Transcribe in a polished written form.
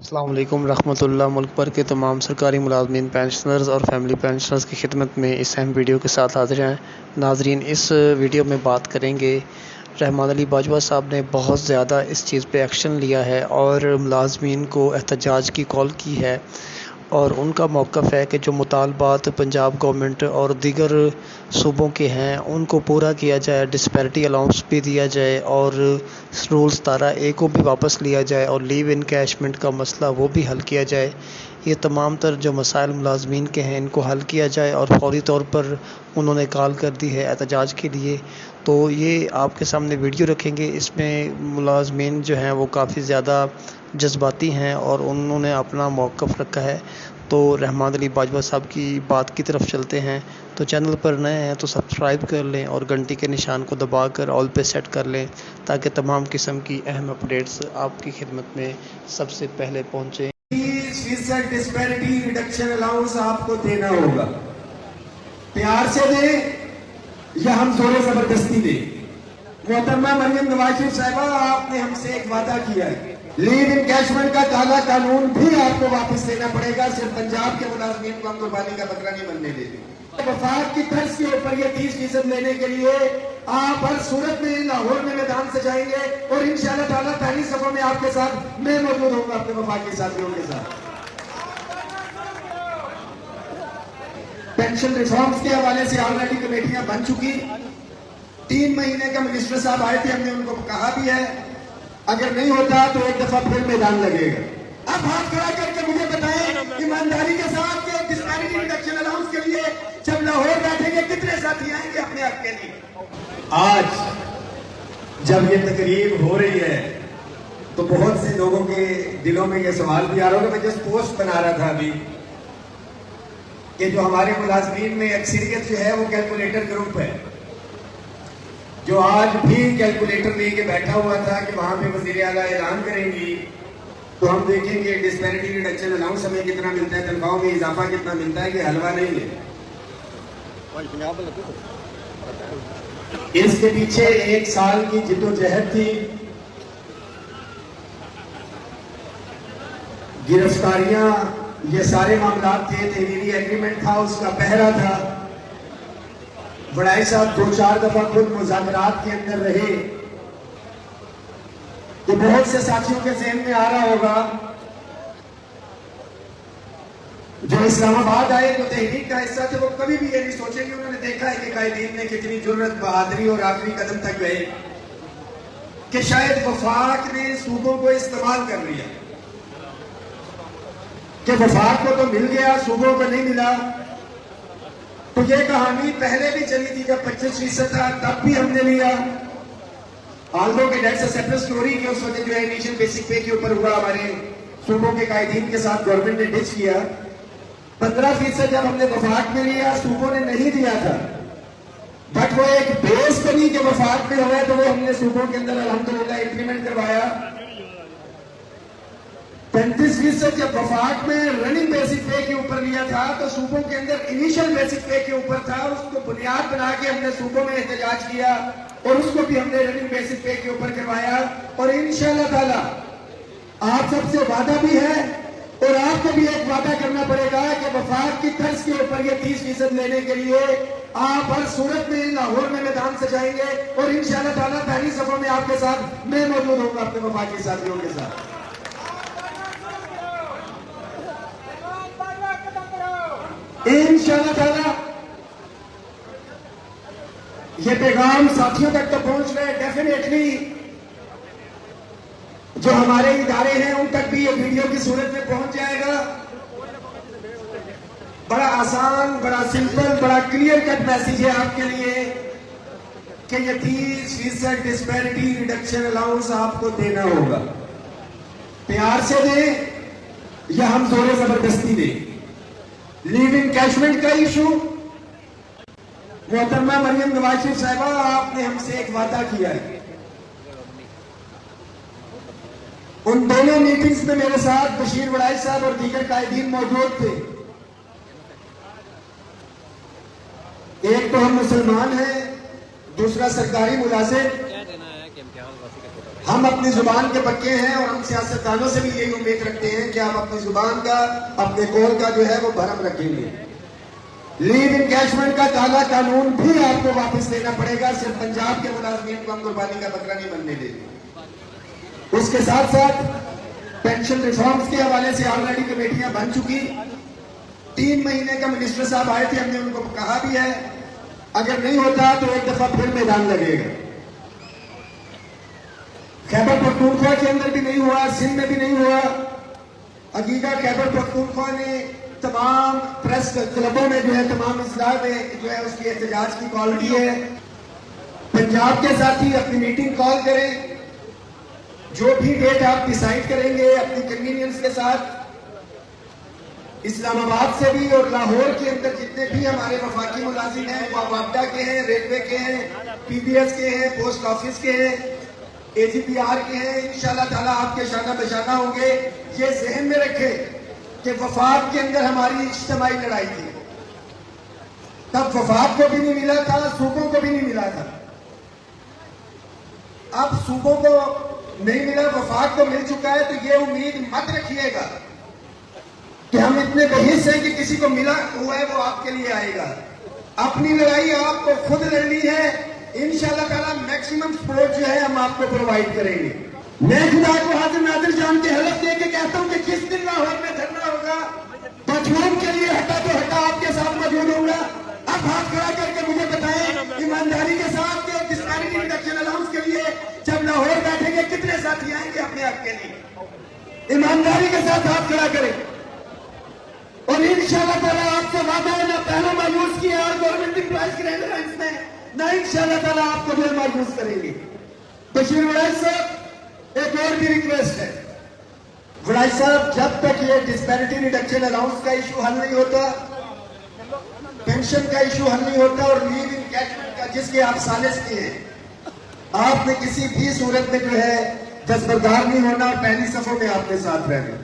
अस्सलाम वालेकुम रहमतुल्लाह। मुल्क भर के तमाम सरकारी मुलाजमीन, पेंशनर्स और फैमिली पेंशनर्स की खिदमत में इस अहम वीडियो के साथ हाजिर हैं। नाजरीन, इस वीडियो में बात करेंगे, रहमान अली बाजवा साहब ने बहुत ज़्यादा इस चीज़ पे एक्शन लिया है और मुलाजमीन को एहतजाज की कॉल की है और उनका मौक़िफ़ है कि जो मुतालबात पंजाब गवर्नमेंट और दीगर सूबों के हैं उनको पूरा किया जाए, डिस्पैरिटी अलाउंस भी दिया जाए और रूल 17A को भी वापस लिया जाए और लीव इनकैशमेंट का मसला वो भी हल किया जाए। ये तमाम तर जो मसाइल मुलाजमीन के हैं इनको हल किया जाए और फ़ौरी तौर पर उन्होंने कॉल कर दी है एहतजाज के लिए। तो ये आपके सामने वीडियो रखेंगे। इसमें मुलाजमीन जो हैं वो काफ़ी ज़्यादा जज्बाती हैं और उन्होंने अपना मौक़िफ़ रखा है। तो रहमान अली बाजवा साहब की बात की तरफ चलते हैं। तो चैनल पर नए हैं तो सब्सक्राइब कर लें और घंटी के निशान को दबाकर ऑल पे सेट कर लें ताकि तमाम किस्म की अहम अपडेट्स आपकी खिदमत में सबसे पहले पहुँचें। 30% डिस्पैरिटी रिडक्शन अलाउंस आपको देना होगा। प्यार से दें या हम जोर जबरदस्ती दें। मोहतरमा मरियम नवाज शरीफ साहिबा, आपने हमसे एक वादा किया है, लीव इनकैशमेंट का काला कानून भी आपको वापस लेना पड़ेगा। सिर्फ पंजाब के मुलाजमीन को हम कुर्बानी का बकरा नहीं बनने देंगे। वफाक की तर्ज के ऊपर ये 30% लेने के लिए आप हर सूरत में लाहौर में मैदान सजाएंगे और इंशाअल्लाह ताला पहली सफा में आपके साथ मैं मौजूद होऊंगा अपने वफाकी साथियों के साथ। पेंशन रिफॉर्म्स के हवाले से ऑलरेडी कमेटियां बन चुकी। 3 महीने का मिनिस्टर साहब आए थे, हमने उनको कहा भी है अगर नहीं होता तो एक दफा फिर मैदान लगेगा। अब हाथ खड़ा करके मुझे बताएं ईमानदारी के साथ कि डिस्पैरिटी रिडक्शन अलाउंस के लिए जब लाहौर बैठेंगे कितने साथी आएंगे अपने हक के लिए। आज जब ये तकरीर हो रही है तो बहुत से लोगों के दिलों में ये सवाल भी आ रहा होगा। मैं जस्ट पोस्ट बना रहा था अभी कि जो हमारे मुलाजमीन में अक्सरियत जो है वो कैलकुलेटर ग्रुप है, जो आज भी कैलकुलेटर लेके बैठा हुआ था कि वहां पे वज़ीर आला ऐलान करेंगी तो हम देखेंगे डिस्पैरिटी रिडक्शन अलाउंस हमें कितना मिलता है, तनख्वाहों में इजाफा कितना मिलता है, कि हलवा नहीं है। इसके पीछे 1 साल की जिद्दोजहद थी, गिरफ्तारियां, ये सारे मामला थे, तहरीरी एग्रीमेंट था, उसका पहरा था। बड़ाई साहब 2-4 दफा खुद मुज़ाकरात के अंदर रहे। तो बहुत से साथियों के ज़हन में आ रहा होगा जो इस्लामाबाद आए तो तहरीक का हिस्सा थे, वो कभी भी ये नहीं सोचेंगे। उन्होंने देखा है कि कायदीन ने कितनी जुर्रत, बहादुरी और आखिरी कदम तक गए कि शायद वफाक ने सूबों को इस्तेमाल कर लिया कि वफाक को तो मिल गया, सूबों को नहीं मिला। तो ये कहानी पहले भी चली थी, जब 25% था तब भी हमने लिया। आल्दो के डेट्स अ सेपरेट स्टोरी के उस वक्त जो है इनिशियल बेसिक पे के ऊपर हुआ, हमारे सूबों के कायदीन के साथ गवर्नमेंट ने डिच किया। 15% जब हमने वफाक में लिया, सूबों ने नहीं दिया था, बट वो एक बेस बनी के वफाक में हुआ तो वो हमने सूबों के अंदर अल्हम्दुलिल्लाह इंप्लीमेंट करवाया। 35% जब वफाक में रनिंग बेसिक पे के ऊपर लिया था तो सूबों के अंदर इनिशियल बेसिक पे के ऊपर था, उसको बुनियाद बना के हमने सूबों में एहतजाज किया और उसको भी हमने रनिंग बेसिक पे के ऊपर करवाया। और इंशाअल्लाह ताला आप सबसे वादा भी है और आपको भी एक वादा करना पड़ेगा कि वफाक की तर्ज के ऊपर ये 30% लेने के लिए आप हर सूरत में लाहौर में मैदान सजाएंगे और इंशाअल्लाह ताला पहली सफा में आपके साथ मैं मौजूद होऊंगा अपने वफाकी साथियों के साथ। इंशाअल्लाह ताला ये पैगाम साथियों तक तो पहुंच रहे हैं। डेफिनेटली जो हमारे इदारे हैं उन तक भी ये वीडियो की सूरत में पहुंच जाएगा। बड़ा आसान, बड़ा सिंपल, बड़ा क्लियर कट मैसेज है आपके लिए कि ये 30% डिस्पैरिटी रिडक्शन अलाउंस आपको देना होगा। प्यार से दें या हम जोर जबरदस्ती दें। लीव इनकैशमेंट का इशू, मोहतरमा मरियम नवाज शरीफ साहिबा, आपने हमसे एक वादा किया है। उन दोनों मीटिंग्स में मेरे साथ बशीर वड़ाई साहब और दीगर कायदीन मौजूद थे। एक तो हम मुसलमान हैं, दूसरा सरकारी मुलाजिम। हम अपनी जुबान के पक्के हैं और हम सियासतदानों से भी यही उम्मीद रखते हैं कि आप अपनी जुबान का, अपने कौल का जो है वो भरम रखेंगे। लीव इनकैशमेंट का काला कानून भी आपको वापस लेना पड़ेगा। सिर्फ पंजाब के मुलाजमीन को हम कुर्बानी का बकरा नहीं बनने देंगे। उसके साथ साथ पेंशन रिफॉर्म्स के हवाले से ऑलरेडी कमेटियां बन चुकी। 3 महीने का मिनिस्टर साहब आए थे, हमने उनको कहा भी है अगर नहीं होता तो एक दफा फिर मैदान लगेगा। खैबर पख्तूनख्वा के अंदर भी नहीं हुआ, सिंध में भी नहीं हुआ। अकीदा खैबर पख्तूनख्वा ने तमाम प्रेस क्लबों में जो है, तमाम इजलास में जो है उसकी एहतजाज की कॉल की है। पंजाब के साथी अपनी मीटिंग कॉल करें, जो भी डेट आप डिसाइड करेंगे अपनी कन्वीनियंस के साथ। इस्लामाबाद से भी और लाहौर के अंदर जितने भी हमारे वफाकी मुलाजिम हैं, वो वापडा के हैं, रेलवे के हैं, पीबीएस के हैं, पोस्ट ऑफिस के हैं, एजीपीआर के हैं, इंशाल्लाह ताला आपके शाना बशाना होंगे। ये जहन में रखें कि वफाक के अंदर हमारी इज्तिमाई लड़ाई थी, तब वफाक को भी नहीं मिला था, सूबों को भी नहीं मिला था। अब सूबों को नहीं मिला, वफाक को मिल चुका है, तो ये उम्मीद मत रखिएगा कि हम इतने बहिस हैं कि किसी को मिला हुआ है वो आपके लिए आएगा। अपनी लड़ाई आपको खुद लड़नी है। इंशाल्लाह ताला मैक्सिमम सपोर्ट जो है हम आपको प्रोवाइड करेंगे। मैं खुदा को हाजिर नाजिर जान के हलफ दे के कहता हूं कि जिस दिन लाहौर में धरना होगा, बचपन के लिए हटा तो हटा आपके साथ मौजूद होगा। अब हाथ खड़ा करके मुझे बताएं ईमानदारी के साथ कि डिस्पैरिटी रिडक्शन अलाउंस के लिए जब लाहौर बैठेंगे कितने साथी आएंगे अपने हक के लिए? ईमानदारी के साथ हाथ खड़ा करें। और इंशाल्लाह ताला आपसे वादा है, ना पहले मायूस किया और गवर्नमेंट एम्प्लॉइज के रेफरेंस में, ना इंशाल्लाह ताला आपको भी मायूस करेंगे। बशीर वड़ाई साहब, एक और भी रिक्वेस्ट है। वड़ाई साहब, जब तक ये डिस्पैरिटी रिडक्शन अलाउंस का इशू हल नहीं होता, पेंशन का इशू हल नहीं होता और लीव इनकैशमेंट का जिसके आप सालिस किए हैं, आपने किसी भी सूरत में जो है दस्तबरदार नहीं होना, पहली सफों में आपके साथ रहना।